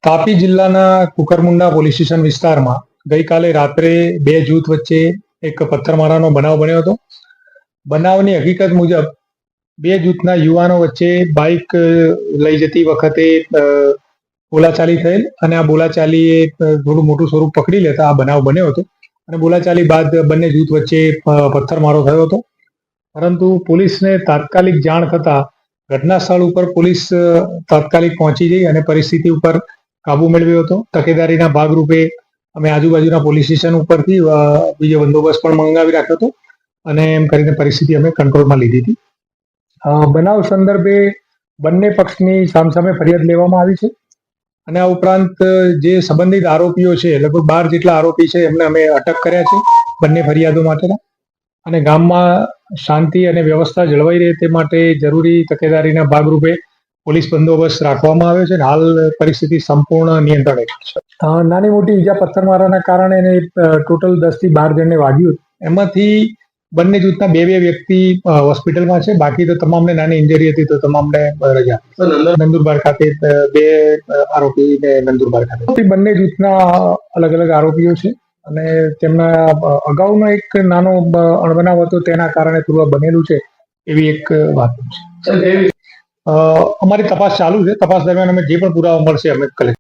તાપી જિલ્લાના Kukarmunda police station વિસ્તારમાં ગઈકાલે રાત્રે બે જૂથ વચ્ચે એક પથ્થરમારાનો બનાવ બન્યો હતો. બનાવની હકીકત મુજબ બે જૂથના યુવાનો વચ્ચે બાઇક લઈ જતી વખતે બોલાચાલી થયેલ અને આ બોલાચાલીએ થોડું મોટું સ્વરૂપ પકડી લેતા આ બનાવ બન્યો હતો અને બોલાચાલી બાદ બંને જૂથ વચ્ચે પથ્થરમારો થયો હતો. પરંતુ પોલીસને તાત્કાલિક જાણ થતા ઘટના સ્થળ ઉપર પોલીસ તાત્કાલિક પહોંચી ગઈ અને પરિસ્થિતિ ઉપર કાબુ મેળવ્યો હતો. તકેદારીના ભાગરૂપે અમે આજુબાજુના પોલીસ સ્ટેશન ઉપરથી બીજો બંદોબસ્ત પણ મંગાવી રાખ્યો હતો અને એમ કરીને પરિસ્થિતિ અમે કંટ્રોલમાં લીધી હતી. બનાવ સંદર્ભે બંને પક્ષની સામસામે ફરિયાદ લેવામાં આવી છે અને આ ઉપરાંત જે સંબંધિત આરોપીઓ છે, લગભગ 12 જેટલા આરોપી છે, એમને અમે અટક કર્યા છે બંને ફરિયાદો માટેના. અને ગામમાં શાંતિ અને વ્યવસ્થા જળવાઈ રહે તે માટે જરૂરી તકેદારીના ભાગરૂપે પોલીસ બંદોબસ્ત રાખવામાં આવ્યો છે અને હાલ પરિસ્થિતિ સંપૂર્ણ નિયંત્રણ હેઠળ છે. નાની મોટી ઈજા પથ્થરમારાના કારણે ટોટલ 10 થી 12 જણને વાગ્યું. એમાંથી બંને જૂથના બે વ્યક્તિ હોસ્પિટલમાં છે, બાકી તો તમામને નાની ઇન્જરી હતી તો તમામને રજા. નંદુરબાર ખાતે બે આરોપીને નંદુરબાર ખાતે બંને જૂથના અલગ અલગ આરોપીઓ છે અને તેમના અગાઉનો એક નાનો અણબનાવ હતો તેના કારણે થોડું બનેલું છે એવી એક વાત છે. અમારી તપાસ ચાલુ છે. તપાસ દરમિયાન અમે જે પણ પુરાવા મળશે અમે કલેક્ટ